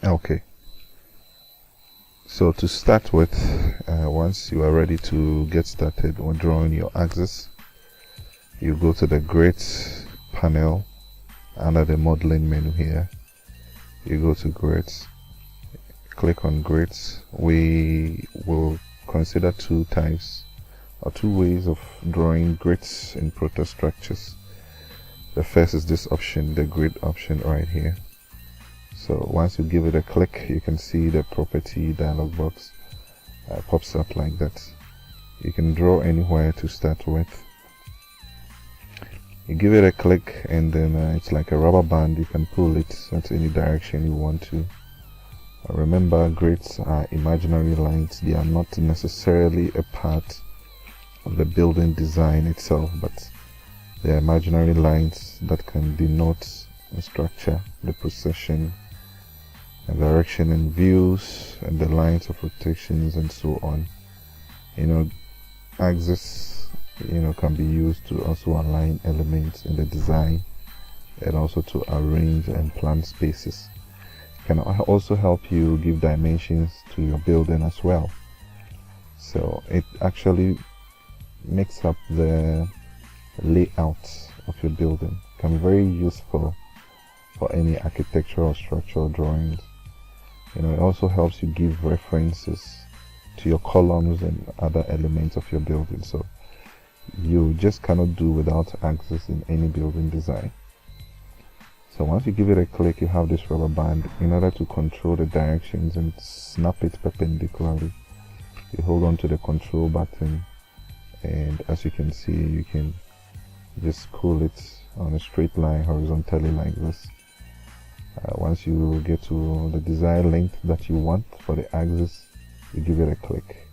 Okay, so to start with, once you are ready to get started on drawing your axis, you go to the grids panel under the modeling menu here. You go to grids, click on grids. We will consider two types or two ways of drawing grids in Prota Structures. The first is this option, the grid option right here. So once you give it a click, you can see the property dialog box pops up like that. You can draw anywhere to start with. You give it a click and then it's like a rubber band. You can pull it at any direction you want to. Remember, grids are imaginary lines. They are not necessarily a part of the building design itself, but they are imaginary lines that can denote the structure, the position, and direction and views, and the lines of rotations and so on. Axis can be used to also align elements in the design and also to arrange and plan spaces. It can also help you give dimensions to your building as well. So it actually makes up the layout of your building. It can be very useful for any architectural or structural drawings. It also helps you give references to your columns and other elements of your building. So you just cannot do without axis in any building design. So once you give it a click, you have this rubber band. In order to control the directions and snap it perpendicularly, you hold on to the control button, and as you can see, you can just pull it on a straight line horizontally like this. Once you get to the desired length that you want for the axis, you give it a click.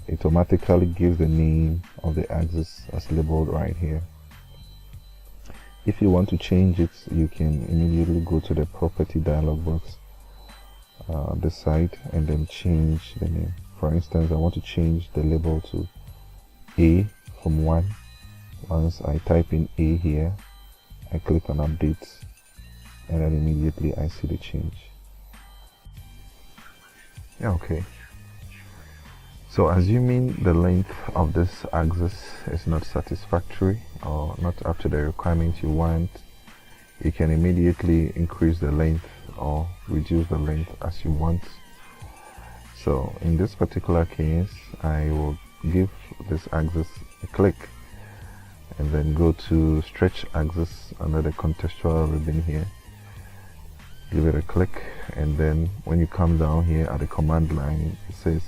It automatically gives the name of the axis as labeled right here. If you want to change it, you can immediately go to the property dialog box this side and then change the name. For instance, I want to change the label to A from 1. Once I type in A here, I click on update, and then immediately I see the change. Okay. So assuming the length of this axis is not satisfactory or not up to the requirements you want, you can immediately increase the length or reduce the length as you want. So in this particular case, I will give this axis a click and then go to stretch axis under the contextual ribbon here. Give it a click, and then when you come down here at the command line, it says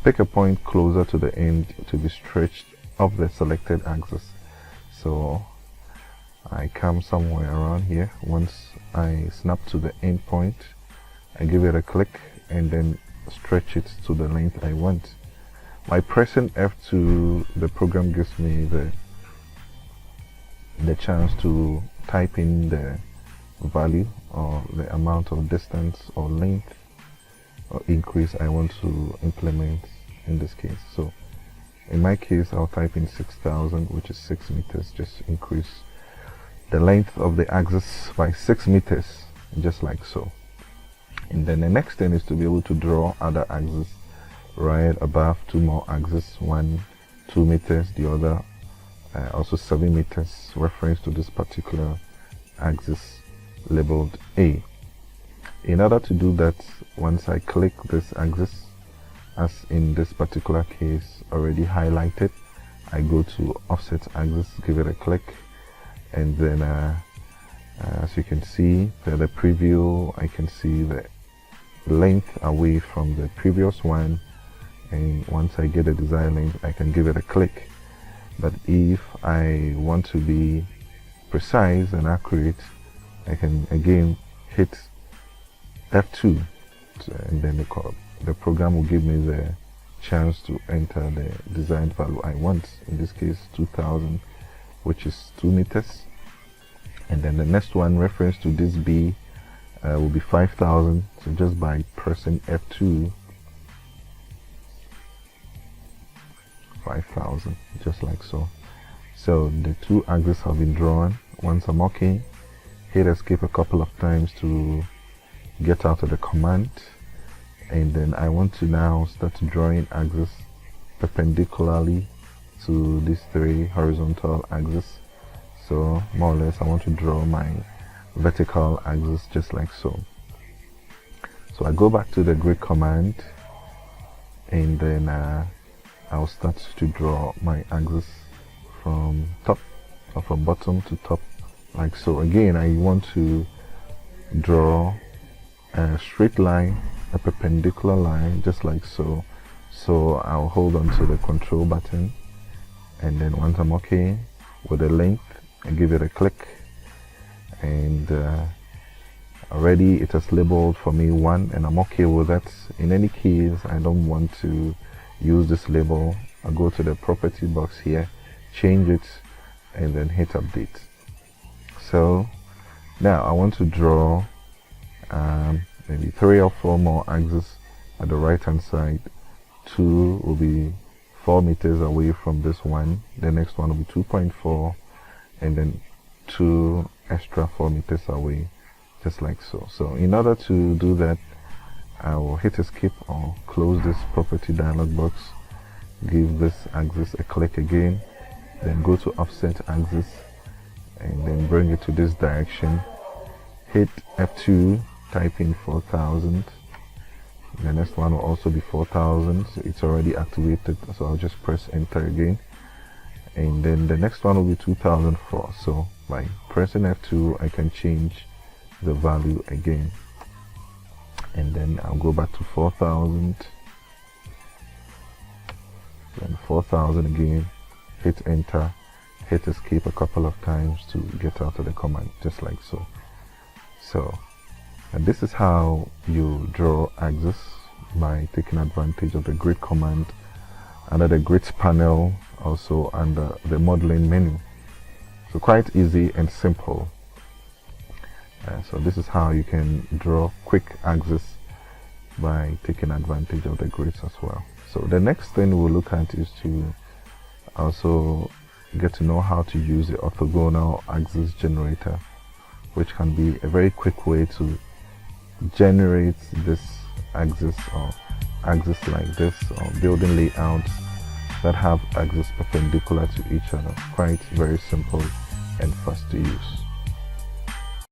pick a point closer to the end to be stretched of the selected axis. So I come somewhere around here. Once I snap to the end point, I give it a click and then stretch it to the length I want. By pressing F2, the program gives me the chance to type in the value or the amount of distance or length or increase I want to implement in this case. So in my case, I'll type in 6,000, which is 6 meters. Just increase the length of the axis by 6 meters, just like so. And then the next thing is to be able to draw other axes right above, 2 more axes, one 2 meters, the other also 7 meters, reference to this particular axis labeled A. In order to do that, once I click this axis, as in this particular case already highlighted, I go to offset axis, give it a click, and then as you can see for the preview, I can see the length away from the previous one, and once I get the desired length, I can give it a click. But if I want to be precise and accurate, I can again hit F2, and then the program will give me the chance to enter the desired value I want. In this case, 2,000, which is 2 meters. And then the next one, reference to this B, will be 5,000. So just by pressing F2, 5,000, just like so. So the two axes have been drawn. Once I'm okay, hit escape a couple of times to get out of the command, and then I want to now start drawing axes perpendicularly to these three horizontal axes. So more or less I want to draw my vertical axis just like so. So I go back to the grid command, and then I'll start to draw my axis from top or from bottom to top like so. Again, I want to draw a straight line, a perpendicular line just like so. So I'll hold on to the control button, and then once I'm okay with the length, I give it a click, and already it has labeled for me 1, and I'm okay with that. In any case, I don't want to use this label. I'll go to the property box here, change it, and then hit update. So now I want to draw maybe 3 or 4 more axes at the right hand side. 2 will be 4 meters away from this one, the next one will be 2.4, and then 2 extra 4 meters away, just like so. So in order to do that, I will hit escape or close this property dialog box, give this axis a click again, then go to offset axis, and then bring it to this direction, hit F2, type in 4000. The next one will also be 4000, so it's already activated, so I'll just press enter again, and then the next one will be 2004. So by pressing F2 I can change the value again, and then I'll go back to 4000, then 4000 again, hit enter, hit escape a couple of times to get out of the command, just like so. And this is how you draw axes by taking advantage of the grid command under the grid panel, also under the modeling menu. So quite easy and simple. So this is how you can draw quick axes by taking advantage of the grids as well. So the next thing we'll look at is to also get to know how to use the orthogonal axis generator, which can be a very quick way to generate this axis or axis like this, or building layouts that have axes perpendicular to each other. Quite very simple and fast to use.